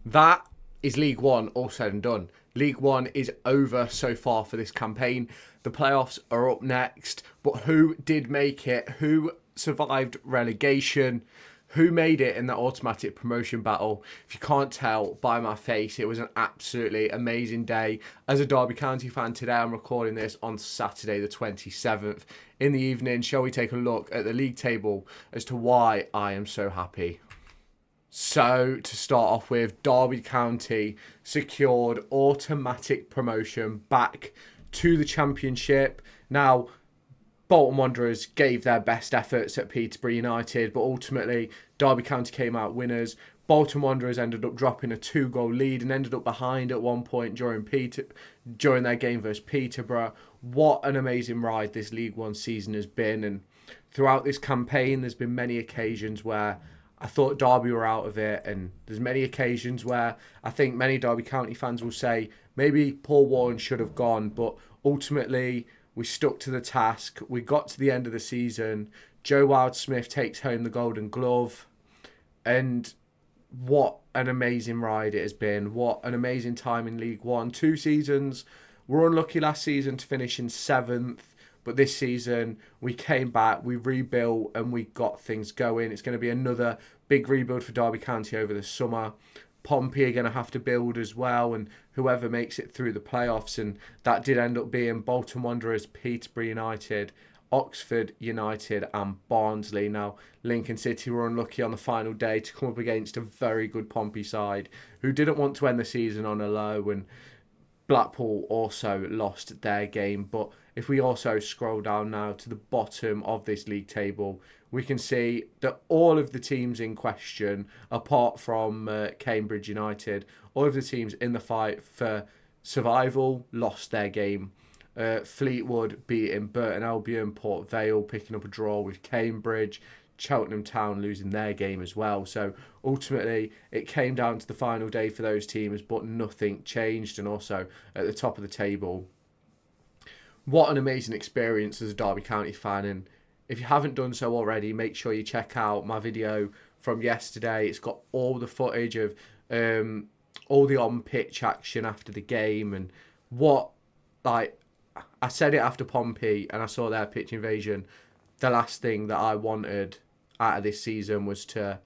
That is League One all said and done. League One is over so far for this campaign. The playoffs are up next, but who did make it? Who survived relegation? Who made it in that automatic promotion battle? If you can't tell by my face, it was an absolutely amazing day. As a Derby County fan today, I'm recording this on Saturday the 27th in the evening. Shall we take a look at the league table as to why I am so happy? So, to start off with, Derby County secured automatic promotion back to the Championship. Now, Bolton Wanderers gave their best efforts at Peterborough United, but ultimately, Derby County came out winners. Bolton Wanderers ended up dropping a 2-goal lead and ended up behind at one point during their game versus Peterborough. What an amazing ride this League One season has been, and throughout this campaign, there's been many occasions where I thought Derby were out of it, and there's many occasions where I think many Derby County fans will say maybe Paul Warren should have gone, but ultimately we stuck to the task. We got to the end of the season. Joe Wilde-Smith takes home the Golden Glove, and what an amazing ride it has been. What an amazing time in League One. 2 seasons. We're unlucky last season to finish in 7th. But this season, we came back, we rebuilt, and we got things going. It's going to be another big rebuild for Derby County over the summer. Pompey are going to have to build as well, and whoever makes it through the playoffs. And that did end up being Bolton Wanderers, Peterborough United, Oxford United, and Barnsley. Now, Lincoln City were unlucky on the final day to come up against a very good Pompey side who didn't want to end the season on a low, and Blackpool also lost their game. But if we also scroll down now to the bottom of this league table, we can see that all of the teams in question, apart from Cambridge United, all of the teams in the fight for survival lost their game. Fleetwood beating Burton Albion, Port Vale picking up a draw with Cambridge, Cheltenham Town losing their game as well. So ultimately, it came down to the final day for those teams, but nothing changed. And also at the top of the table, what an amazing experience as a Derby County fan. And if you haven't done so already, make sure you check out my video from yesterday. It's got all the footage of all the on-pitch action after the game. And what, like, I said it after Pompey and I saw their pitch invasion. The last thing that I wanted out of this season was to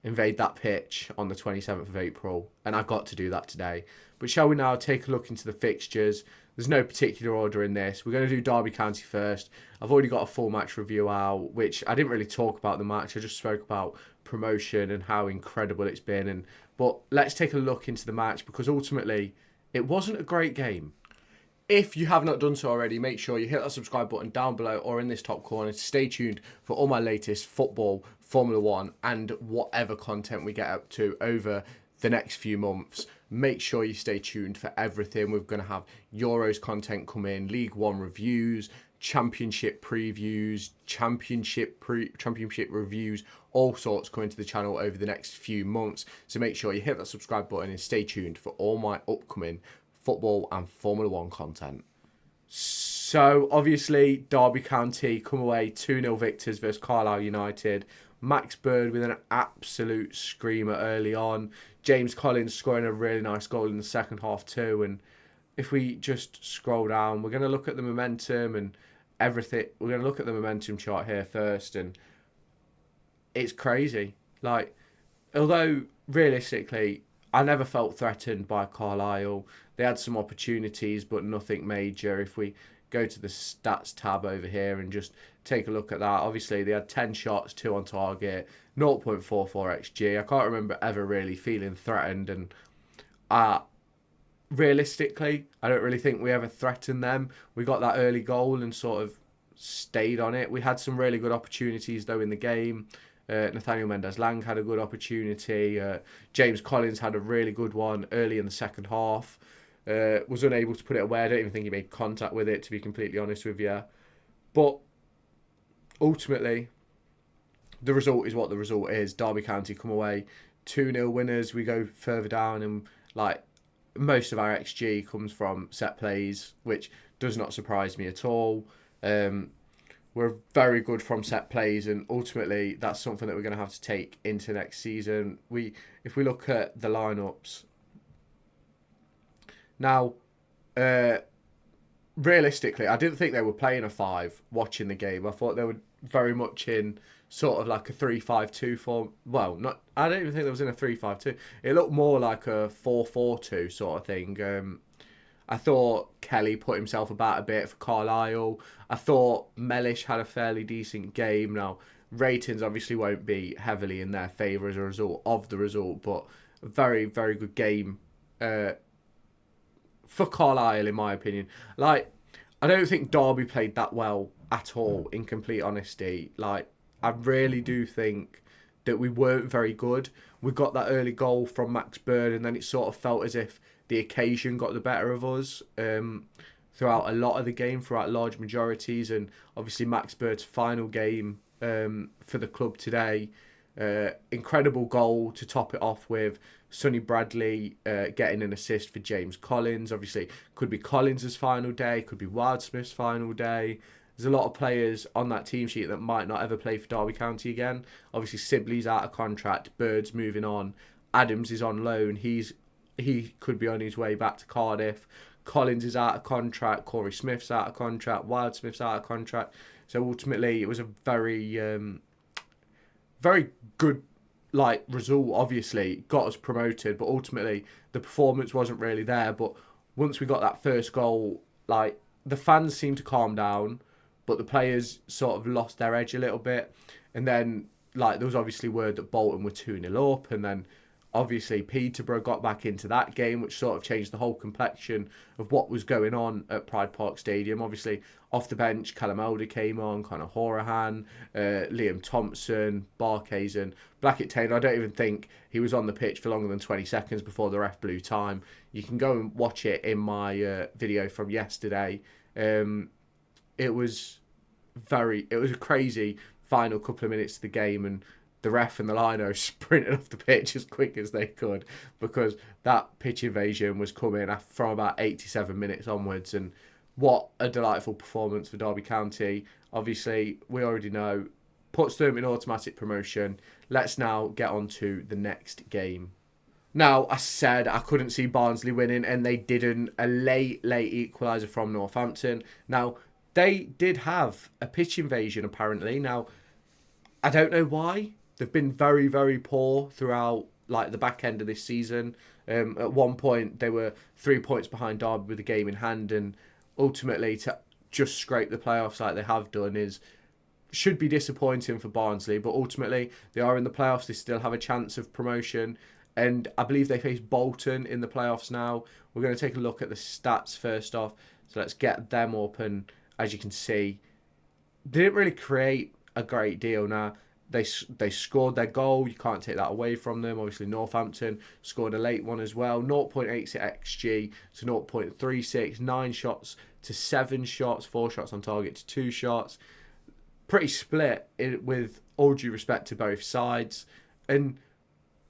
invade that pitch on the 27th of April, and I got to do that today. But shall we now take a look into the fixtures? There's no particular order in this. We're going to do Derby County first. I've already got a full match review out, which I didn't really talk about the match. I just spoke about promotion and how incredible it's been. But let's take a look into the match, because ultimately it wasn't a great game. If you have not done so already, make sure you hit that subscribe button down below or in this top corner to stay tuned for all my latest football, Formula 1 and whatever content we get up to over the next few months. Make sure you stay tuned for everything. We're going to have Euros content come in, League One reviews, Championship previews, Championship reviews, all sorts coming to the channel over the next few months. So make sure you hit that subscribe button and stay tuned for all my upcoming football and Formula 1 content. So obviously Derby County come away 2-0 victors versus Carlisle United. Max Bird with an absolute screamer early on. James Collins scoring a really nice goal in the second half too. And if we just scroll down, we're going to look at the momentum and everything. We're going to look at the momentum chart here first, and it's crazy. Like, although realistically, I never felt threatened by Carlisle. They had some opportunities, but nothing major. If we go to the stats tab over here and just take a look at that, obviously they had 10 shots, 2 on target, 0.44 XG. I can't remember ever really feeling threatened, and realistically, I don't really think we ever threatened them. We got that early goal and sort of stayed on it. We had some really good opportunities though in the game. Nathaniel Mendez-Lang had a good opportunity. James Collins had a really good one early in the second half. Was unable to put it away. I don't even think he made contact with it, to be completely honest with you. But ultimately, the result is what the result is. Derby County come away 2-0 winners. We go further down, and like most of our XG comes from set plays, which does not surprise me at all. we're very good from set plays, and ultimately that's something that we're going to have to take into next season. If we look at the lineups now, realistically, I didn't think they were playing a five watching the game. I thought they were very much in sort of like a 3-5-2 form. Well, not. I don't even think there was in a 3-5-2. It looked more like a 4-4-2 sort of thing. I thought Kelly put himself about a bit for Carlisle. I thought Mellish had a fairly decent game. Now, ratings obviously won't be heavily in their favour as a result of the result, but a very, very good game for Carlisle, in my opinion. Like, I don't think Derby played that well at all, in complete honesty. Like, I really do think that we weren't very good. We got that early goal from Max Bird, and then it sort of felt as if the occasion got the better of us throughout a lot of the game, throughout large majorities, and obviously Max Bird's final game for the club today. Incredible goal to top it off with Sonny Bradley getting an assist for James Collins. Obviously, could be Collins' final day, could be Wildsmith's final day. There's a lot of players on that team sheet that might not ever play for Derby County again. Obviously, Sibley's out of contract, Bird's moving on, Adams is on loan. He could be on his way back to Cardiff. Collins is out of contract, Corey Smith's out of contract, Wildsmith's out of contract. So ultimately, it was a very very good result. Obviously got us promoted, but ultimately the performance wasn't really there. But once we got that first goal, the fans seemed to calm down, but the players sort of lost their edge a little bit. And then there was obviously word that Bolton were 2-0 up, and then obviously Peterborough got back into that game, which sort of changed the whole complexion of what was going on at Pride Park Stadium. Obviously, off the bench, Callum Elder came on, Conor Horahan, Liam Thompson, Barkhazen, Blackett Taylor. I don't even think he was on the pitch for longer than 20 seconds before the ref blew time. You can go and watch it in my video from yesterday. It was a crazy final couple of minutes of the game, and the ref and the lino sprinted off the pitch as quick as they could, because that pitch invasion was coming from about 87 minutes onwards. And what a delightful performance for Derby County. Obviously, we already know, puts them in automatic promotion. Let's now get on to the next game. Now, I said I couldn't see Barnsley winning, and they didn't. A late equaliser from Northampton. Now, they did have a pitch invasion, apparently. Now, I don't know why. They've been very, very poor throughout the back end of this season. At one point, they were 3 points behind Derby with the game in hand, and ultimately to just scrape the playoffs like they have done should be disappointing for Barnsley. But ultimately, they are in the playoffs. They still have a chance of promotion, and I believe they face Bolton in the playoffs now. We're going to take a look at the stats first off. So let's get them up, and as you can see, they didn't really create a great deal. Now, they scored their goal. You can't take that away from them. Obviously, Northampton scored a late one as well. 0.86 XG to 0.36. 9 shots to 7 shots. 4 shots on target to 2 shots. Pretty split, with all due respect to both sides. And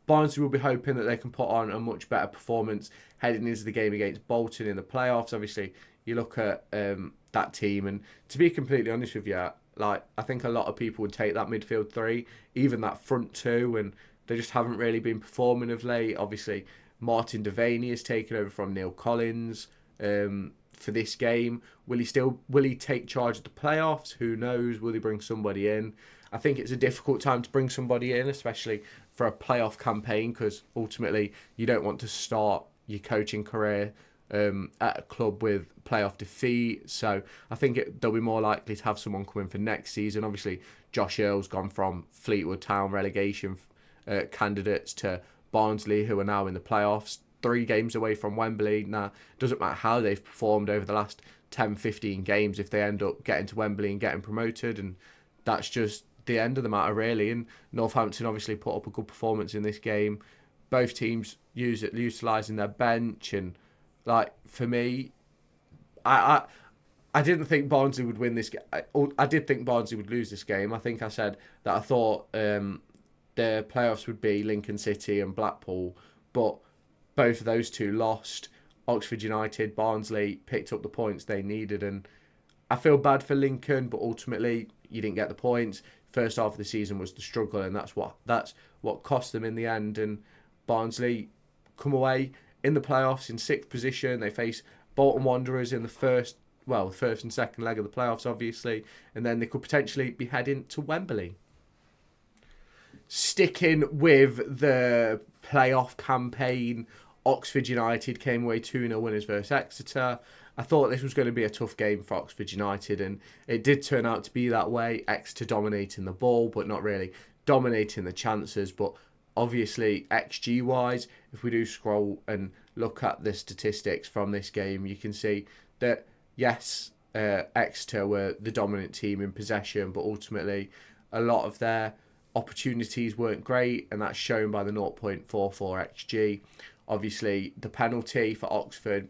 Barnsley will be hoping that they can put on a much better performance heading into the game against Bolton in the playoffs. Obviously, you look at that team, and to be completely honest with you, I think a lot of people would take that midfield three, even that front two, and they just haven't really been performing of late. Obviously, Martin Devaney has taken over from Neil Collins for this game. Will he take charge of the playoffs? Who knows? Will he bring somebody in? I think it's a difficult time to bring somebody in, especially for a playoff campaign, because ultimately you don't want to start your coaching career at a club with playoff defeat. So I think they'll be more likely to have someone come in for next season. Obviously, Josh Earl's gone from Fleetwood Town relegation candidates to Barnsley, who are now in the playoffs, 3 games away from Wembley. Now, it doesn't matter how they've performed over the last 10-15 games if they end up getting to Wembley and getting promoted, and that's just the end of the matter, really. And Northampton obviously put up a good performance in this game. Both teams utilising their bench, and for me, I didn't think Barnsley would win this game. I did think Barnsley would lose this game. I think I said that I thought the playoffs would be Lincoln City and Blackpool, but both of those two lost. Oxford United, Barnsley picked up the points they needed, and I feel bad for Lincoln, but ultimately you didn't get the points. First half of the season was the struggle, and that's what cost them in the end. And Barnsley come away in the playoffs in 6th position. They face Bolton Wanderers in the first and second leg of the playoffs, obviously, and then they could potentially be heading to Wembley. Sticking with the playoff campaign, Oxford United came away 2-0 winners versus Exeter. I thought this was going to be a tough game for Oxford United, and it did turn out to be that way. Exeter dominating the ball, but not really dominating the chances. But obviously, XG-wise, if we do scroll and look at the statistics from this game, you can see that, yes, Exeter were the dominant team in possession, but ultimately a lot of their opportunities weren't great, and that's shown by the 0.44 XG. Obviously, the penalty for Oxford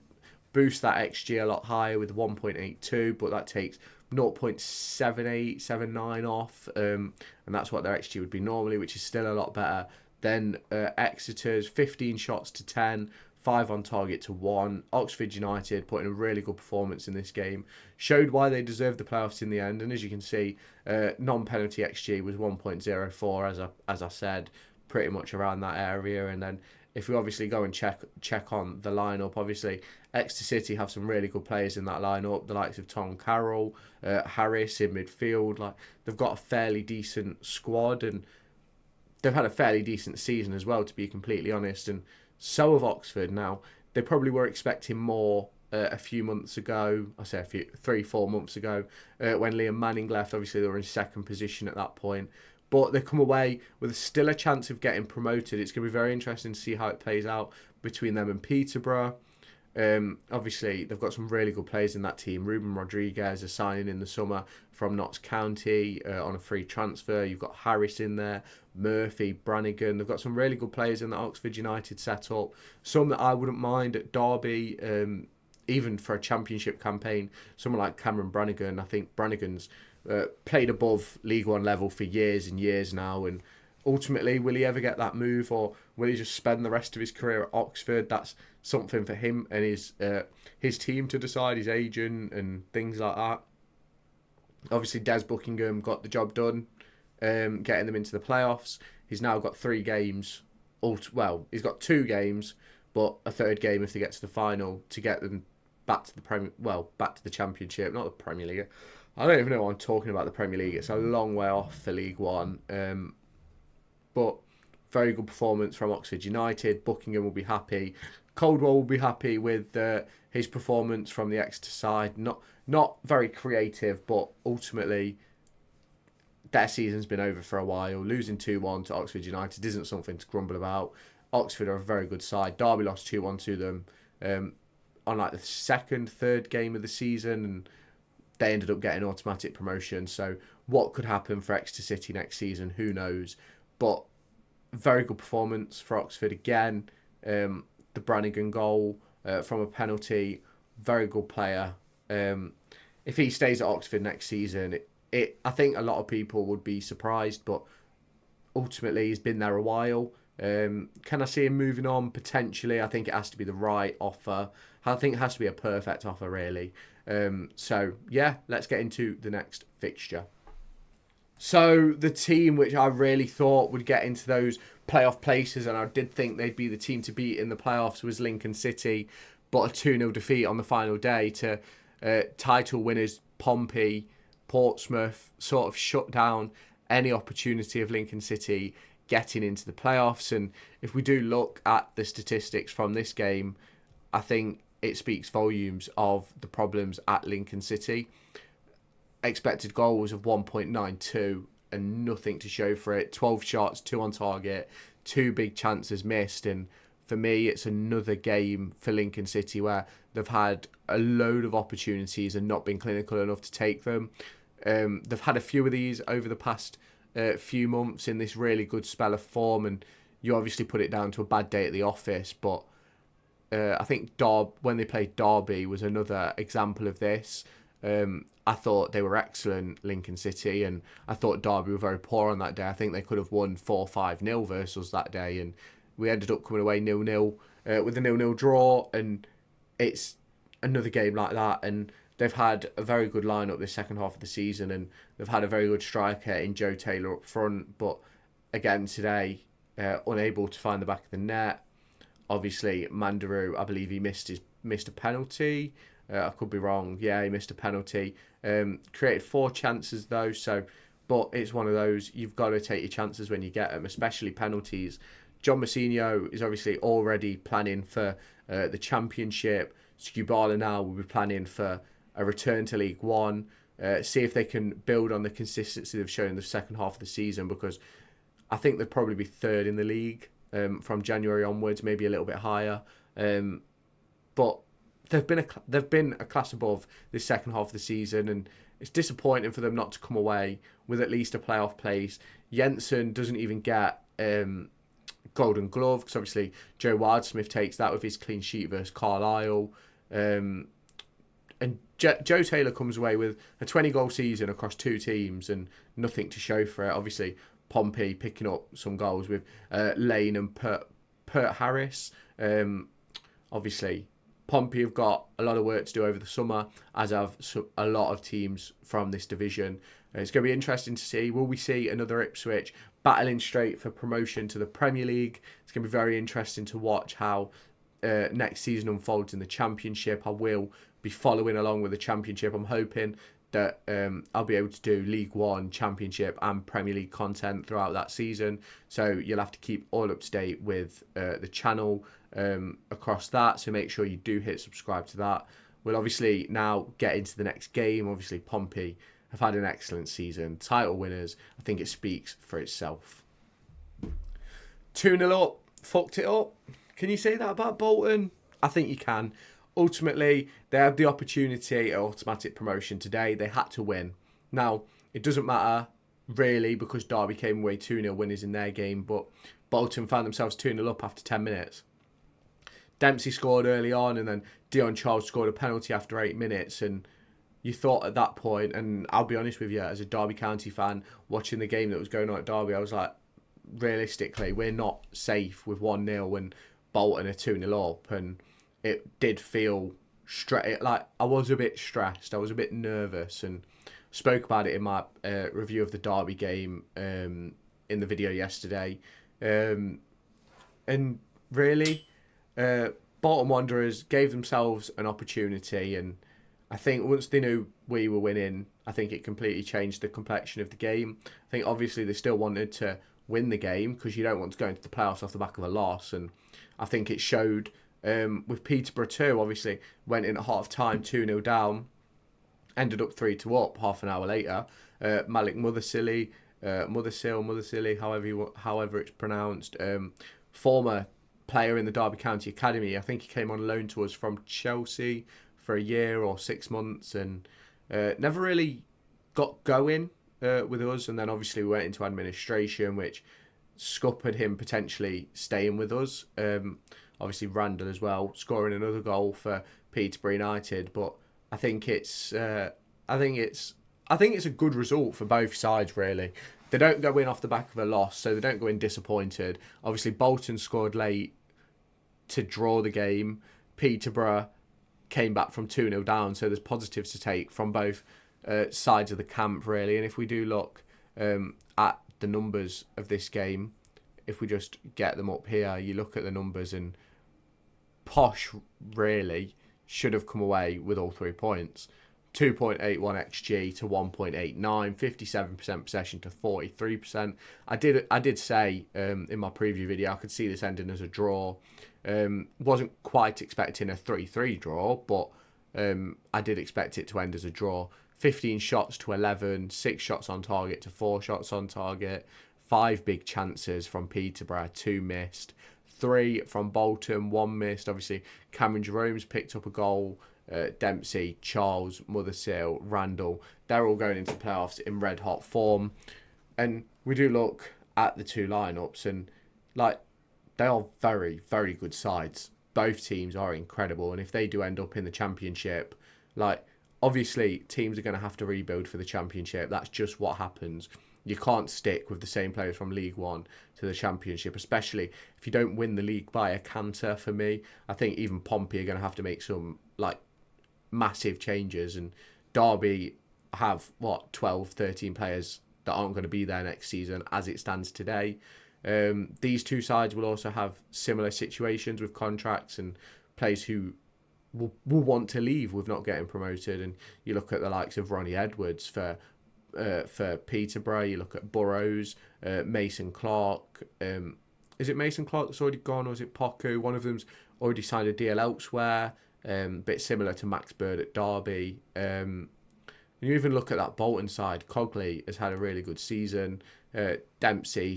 boosts that XG a lot higher with 1.82, but that takes 0.7879 off, and that's what their XG would be normally, which is still a lot better than Exeter's 15 shots to 10, 5 on target to 1. Oxford United put in a really good performance in this game, showed why they deserved the playoffs in the end, and as you can see, non-penalty XG was 1.04, as I said, pretty much around that area. And then if we obviously go and check on the lineup, obviously Exeter City have some really good players in that lineup, the likes of Tom Carroll, Harris in midfield. Like, they've got a fairly decent squad, and they've had a fairly decent season as well, to be completely honest. And so have Oxford. Now, they probably were expecting more a few months ago. I say 3-4 months ago, when Liam Manning left. Obviously, they were in second position at that point. But they come away with still a chance of getting promoted. It's going to be very interesting to see how it plays out between them and Peterborough. Obviously, they've got some really good players in that team. Ruben Rodriguez is signing in the summer from Notts County on a free transfer. You've got Harris in there, Murphy, Brannigan. They've got some really good players in the Oxford United setup. Some that I wouldn't mind at Derby, even for a championship campaign. Someone like Cameron Brannigan. I think Brannigan's played above League One level for years and years now, and ultimately, will he ever get that move, or will he just spend the rest of his career at Oxford? That's something for him and his team to decide, his agent and things like that. Obviously, Des Buckingham got the job done, getting them into the playoffs. He's now got 3 games. He's got 2 games, but a third game if they get to the final to get them back to the Championship, not the Premier League. I don't even know what I'm talking about, the Premier League. It's a long way off for League One. But very good performance from Oxford United. Buckingham will be happy. Caldwell will be happy with his performance from the Exeter side. Not very creative, but ultimately their season's been over for a while. Losing 2-1 to Oxford United isn't something to grumble about. Oxford are a very good side. Derby lost 2-1 to them on like the third game of the season, and they ended up getting automatic promotion. So what could happen for Exeter City next season, who knows? But very good performance for Oxford again. The Brannigan goal from a penalty, very good player. If he stays at Oxford next season, I think a lot of people would be surprised, but ultimately he's been there a while. Can I see him moving on? Potentially. I think it has to be the right offer. I think it has to be a perfect offer, really. So, yeah, let's get into the next fixture. So, the team which I really thought would get into those playoff places, and I did think they'd be the team to beat in the playoffs, was Lincoln City, but a 2-0 defeat on the final day to title winners Pompey. Portsmouth sort of shut down any opportunity of Lincoln City getting into the playoffs. And if we do look at the statistics from this game, I think it speaks volumes of the problems at Lincoln City. Expected goals of 1.92 and nothing to show for it. 12 shots, 2 on target, 2 big chances missed. And for me, it's another game for Lincoln City where they've had a load of opportunities and not been clinical enough to take them. They've had a few of these over the past few months in this really good spell of form, and you obviously put it down to a bad day at the office, but I think when they played Derby was another example of this. I thought they were excellent, Lincoln City, and I thought Derby were very poor on that day. I think they could have won 4-5-0 versus us that day, and we ended up coming away 0-0 with a 0-0 draw, and it's another game like that. And they've had a very good lineup this second half of the season, and they've had a very good striker in Joe Taylor up front. But again today, unable to find the back of the net. Obviously, Mandaroo, I believe he missed a penalty. I could be wrong. Yeah, he missed a penalty. Created 4 chances though. But it's one of those, you've got to take your chances when you get them, especially penalties. John Mousinho is obviously already planning for the Championship. Skubala now will be planning for a return to League One. See if they can build on the consistency they've shown in the second half of the season, because I think they'll probably be third in the league from January onwards, maybe a little bit higher. But they've been a class above this second half of the season, and it's disappointing for them not to come away with at least a playoff place. Jensen doesn't even get Golden Glove, because obviously Joe Wildsmith takes that with his clean sheet versus Carlisle. And Joe Taylor comes away with a 20-goal season across 2 teams and nothing to show for it. Obviously, Pompey picking up some goals with Lane and Pert Harris. Obviously, Pompey have got a lot of work to do over the summer, as have a lot of teams from this division. It's going to be interesting to see, will we see another Ipswich battling straight for promotion to the Premier League? It's going to be very interesting to watch how next season unfolds in the Championship. I will be following along with the Championship. I'm hoping that I'll be able to do League One, Championship and Premier League content throughout that season. So you'll have to keep all up to date with the channel across that. So make sure you do hit subscribe to that. We'll obviously now get into the next game. Obviously, Pompey have had an excellent season. Title winners. I think it speaks for itself. 2-0 up. Fucked it up. Can you say that about Bolton? I think you can. Ultimately, they had the opportunity at automatic promotion today. They had to win. Now, it doesn't matter, really, because Derby came away 2-0 winners in their game, but Bolton found themselves 2-0 up after 10 minutes. Dempsey scored early on, and then Dion Charles scored a penalty after 8 minutes, and you thought at that point, and I'll be honest with you, as a Derby County fan, watching the game that was going on at Derby, I was like, realistically, we're not safe with 1-0 and Bolton are 2-0 up, and it did feel like I was a bit stressed. I was a bit nervous, and spoke about it in my review of the Derby game in the video yesterday. And really, Bolton Wanderers gave themselves an opportunity, and I think once they knew we were winning, I think it completely changed the complexion of the game. I think obviously they still wanted to win the game, because you don't want to go into the playoffs off the back of a loss, and I think it showed with Peterborough too. Obviously went in at half time 2-0 down, ended up 3-2 up half an hour later. Malik Mothersilly, however it's pronounced, former player in the Derby County Academy. I think he came on loan to us from Chelsea for a year or 6 months, and never really got going with us. And then obviously we went into administration, which scuppered him potentially staying with us. Obviously Randall as well, scoring another goal for Peterborough United. But I think it's a good result for both sides, really. They don't go in off the back of a loss, so they don't go in disappointed. Obviously Bolton scored late to draw the game. Peterborough came back from 2-0 down, so there's positives to take from both sides of the camp, really. And if we do look at the numbers of this game, if we just get them up here, you look at the numbers, and Posh really should have come away with all 3 points. 2.81 XG to 1.89, 57% possession to 43%. I did say in my preview video I could see this ending as a draw. Wasn't quite expecting a 3-3 draw, but I did expect it to end as a draw. 15 shots to 11, 6 shots on target to 4 shots on target, 5 big chances from Peterborough, 2 missed, 3 from Bolton, 1 missed. Obviously, Cameron Jerome's picked up a goal. Dempsey, Charles, Mothersill, Randall, they're all going into playoffs in red hot form. And we do look at the 2 lineups, and like, they are very, very good sides. Both teams are incredible, and if they do end up in the Championship, like, obviously teams are going to have to rebuild for the Championship. That's just what happens. You can't stick with the same players from League One to the Championship, especially if you don't win the league by a canter. For me, I think even Pompey are going to have to make some massive changes, and Derby have 12, 13 players that aren't going to be there next season as it stands today. These two sides will also have similar situations with contracts and players who will want to leave with not getting promoted. And you look at the likes of Ronnie Edwards for Peterborough. You look at Burrows, Mason Clark. Is it Mason Clark that's already gone, or is it Poku? One of them's already signed a deal elsewhere. Bit similar to Max Bird at Derby. You even look at that Bolton side. Cogley has had a really good season. Dempsey,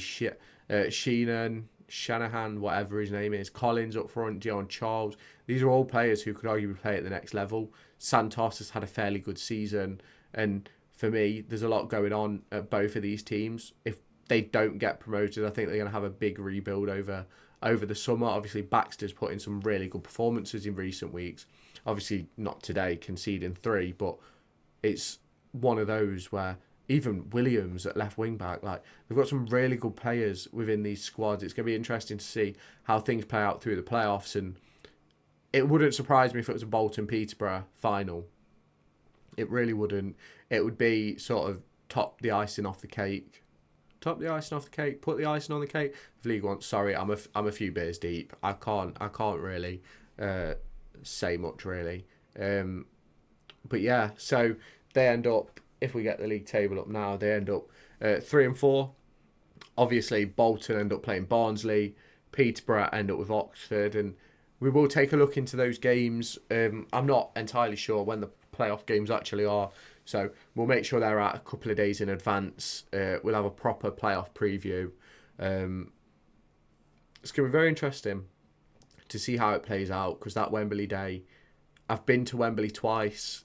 Shanahan, whatever his name is, Collins up front, Dion Charles. These are all players who could arguably play at the next level. Santos has had a fairly good season. And for me, there's a lot going on at both of these teams. If they don't get promoted, I think they're going to have a big rebuild over the summer. Obviously, Baxter's put in some really good performances in recent weeks. Obviously, not today, conceding 3, but it's one of those where even Williams at left wing back, like, they've got some really good players within these squads. It's going to be interesting to see how things play out through the playoffs, and it wouldn't surprise me if it was a Bolton Peterborough final. It really wouldn't. It would be sort of top the icing off the cake, put the icing on the cake of League One. Sorry, I'm a few beers deep. I can't really say much really. But yeah, so they end up, if we get the league table up now, they end up 3 and 4. Obviously, Bolton end up playing Barnsley, Peterborough end up with Oxford, and we will take a look into those games. I'm not entirely sure when the playoff games actually are, so we'll make sure they're out a couple of days in advance. We'll have a proper playoff preview. It's going to be very interesting to see how it plays out, because that Wembley day, I've been to Wembley twice.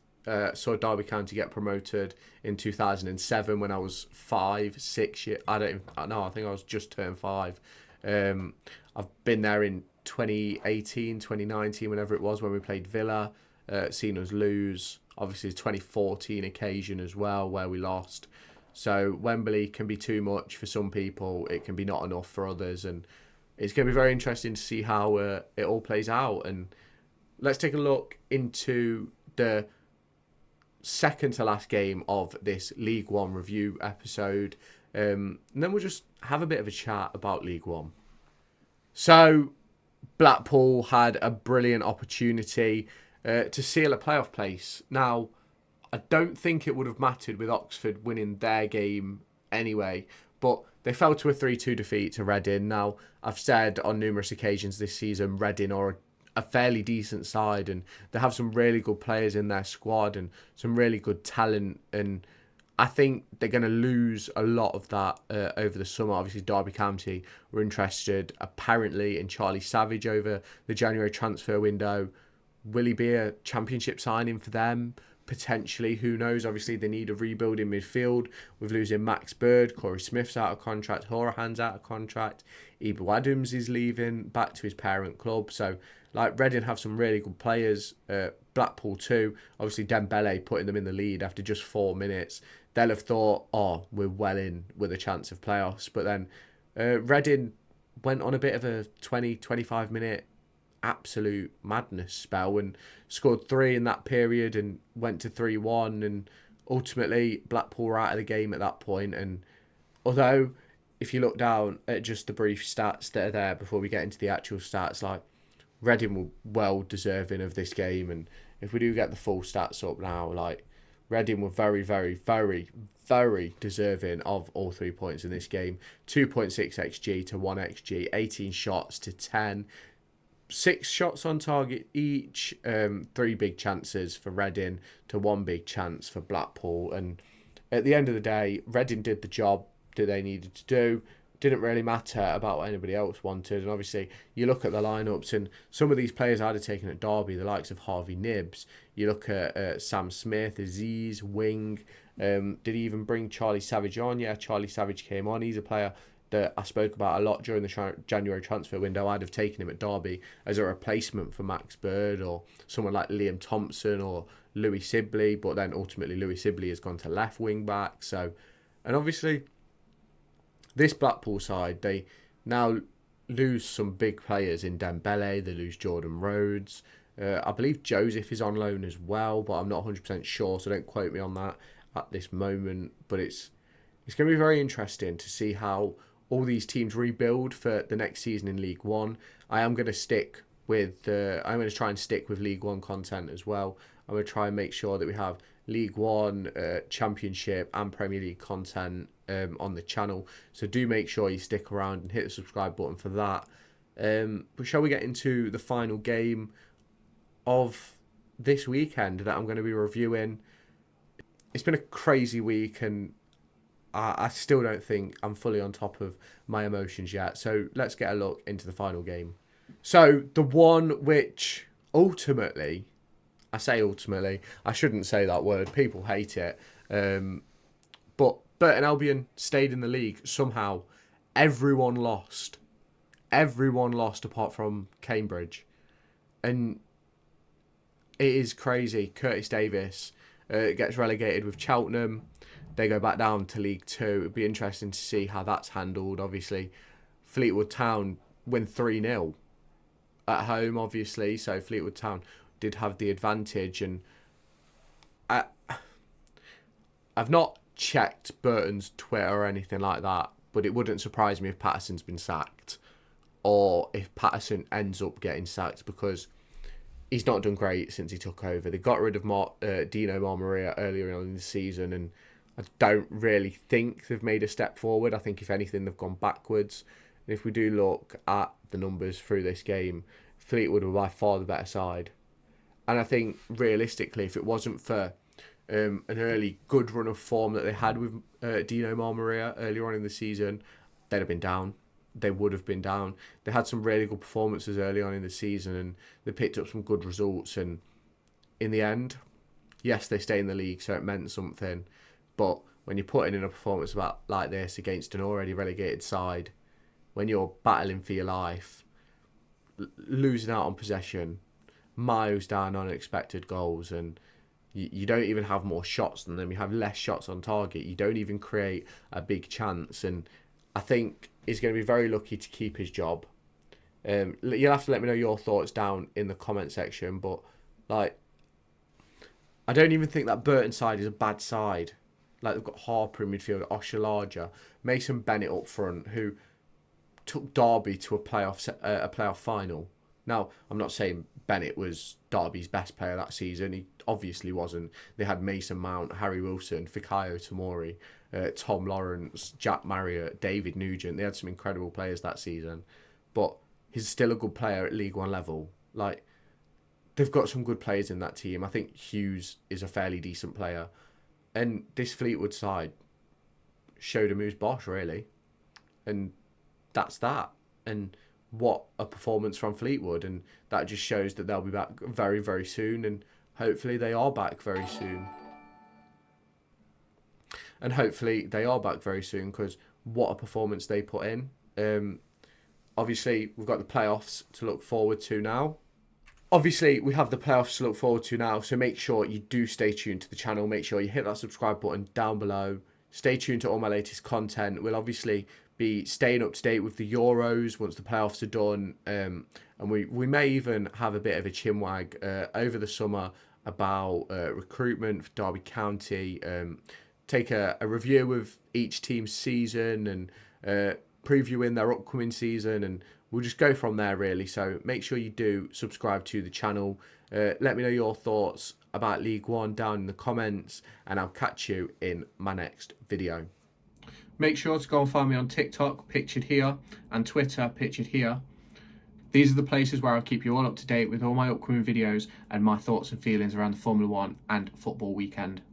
Saw Derby County get promoted in 2007 when I was 6 years. I think I was just turned 5. I've been there in 2018, 2019, whenever it was, when we played Villa, seen us lose. Obviously, the 2014 occasion as well, where we lost. So Wembley can be too much for some people. It can be not enough for others. And it's going to be very interesting to see how it all plays out. And let's take a look into the second to last game of this League One review episode. And then we'll just have a bit of a chat about League One. So Blackpool had a brilliant opportunity to seal a playoff place. Now, I don't think it would have mattered with Oxford winning their game anyway, but they fell to a 3-2 defeat to Reading. Now, I've said on numerous occasions this season, Reading are a fairly decent side, and they have some really good players in their squad and some really good talent, and I think they're going to lose a lot of that over the summer. Obviously, Derby County were interested apparently in Charlie Savage over the January transfer window. Will he be a championship signing for them? Potentially, who knows? Obviously, they need a rebuild in midfield with losing Max Bird, Corey Smith's out of contract, Horahan's out of contract, Ibu Adams is leaving back to his parent club. So, like, Reading have some really good players. Blackpool too. Obviously, Dembele putting them in the lead after just 4 minutes. They'll have thought, oh, we're well in with a chance of playoffs. But then Reading went on a bit of a 20-25 minute absolute madness spell and scored 3 in that period and went to 3-1, and ultimately Blackpool were out of the game at that point. And although if you look down at just the brief stats that are there before we get into the actual stats, like, Reading were well deserving of this game, and if we do get the full stats up now, like, Reading were very, very, very, very deserving of all 3 points in this game. 2.6 XG to 1 XG, 18 shots to 10, 6 shots on target each, 3 big chances for Reading to 1 big chance for Blackpool. And at the end of the day, Reading did the job that they needed to do. Didn't really matter about what anybody else wanted. And obviously, you look at the lineups, and some of these players I'd have taken at Derby, the likes of Harvey Nibbs. You look at Sam Smith, Aziz, Wing. Did he even bring Charlie Savage on? Yeah, Charlie Savage came on. He's a player that I spoke about a lot during the January transfer window. I'd have taken him at Derby as a replacement for Max Bird or someone like Liam Thompson or Louis Sibley. But then ultimately, Louis Sibley has gone to left wing back. So, and obviously, this Blackpool side, they now lose some big players in Dembele. They lose Jordan Rhodes. I believe Joseph is on loan as well, but I'm not 100% sure, so don't quote me on that at this moment. But it's going to be very interesting to see how all these teams rebuild for the next season in League One. I am going to stick with I'm going to try and stick with League One content as well. I'm going to try and make sure that we have League One, Championship, and Premier League content on the channel. So do make sure you stick around and hit the subscribe button for that. But shall we get into the final game of this weekend that I'm going to be reviewing? It's been a crazy week, and I still don't think I'm fully on top of my emotions yet. So let's get a look into the final game. So the one which ultimately, I say ultimately, I shouldn't say that word. People hate it. But Burton Albion stayed in the league somehow. Everyone lost. Everyone lost apart from Cambridge. And it is crazy. Curtis Davis gets relegated with Cheltenham. They go back down to League Two. It'd be interesting to see how that's handled. Obviously, Fleetwood Town win 3-0 at home, obviously. So Fleetwood Town did have the advantage. And I've not checked Burton's Twitter or anything like that, but it wouldn't surprise me if Patterson's been sacked or if Patterson ends up getting sacked, because he's not done great since he took over. They got rid of Dino Marmaria earlier on in the season, and I don't really think they've made a step forward. I think, if anything, they've gone backwards. And if we do look at the numbers through this game, Fleetwood were by far the better side. And I think, realistically, if it wasn't for an early good run of form that they had with Dino Marmaria earlier on in the season, they'd have been down. They would have been down. They had some really good performances early on in the season, and they picked up some good results. And in the end, yes, they stay in the league, so it meant something. But when you're putting in a performance like this against an already relegated side, when you're battling for your life, losing out on possession, miles down on expected goals, and you don't even have more shots than them. You have less shots on target. You don't even create a big chance. And I think he's going to be very lucky to keep his job. You'll have to let me know your thoughts down in the comment section. But I don't even think that Burton side is a bad side. They've got Harper in midfield, Oshalaja, Mason Bennett up front, who took Derby to a playoff final. Now, I'm not saying Bennett was Derby's best player that season. He obviously wasn't. They had Mason Mount, Harry Wilson, Fikayo Tomori, Tom Lawrence, Jack Marriott, David Nugent. They had some incredible players that season. But he's still a good player at League One level. They've got some good players in that team. I think Hughes is a fairly decent player. And this Fleetwood side showed him who's boss, really. And that's that. And what a performance from Fleetwood. And that just shows that they'll be back very, very soon. And hopefully they are back very soon. Because what a performance they put in. Obviously, we've got the playoffs to look forward to now. So make sure you do stay tuned to the channel. Make sure you hit that subscribe button down below. Stay tuned to all my latest content. We'll obviously be staying up to date with the Euros once the playoffs are done. And we may even have a bit of a chinwag over the summer about recruitment for Derby County. Take a review of each team's season and previewing their upcoming season, and we'll just go from there, really. So make sure you do subscribe to the channel. Let me know your thoughts about League One down in the comments, and I'll catch you in my next video. Make sure to go and find me on TikTok, pictured here, and Twitter, pictured here. These are the places where I'll keep you all up to date with all my upcoming videos and my thoughts and feelings around the Formula One and football weekend.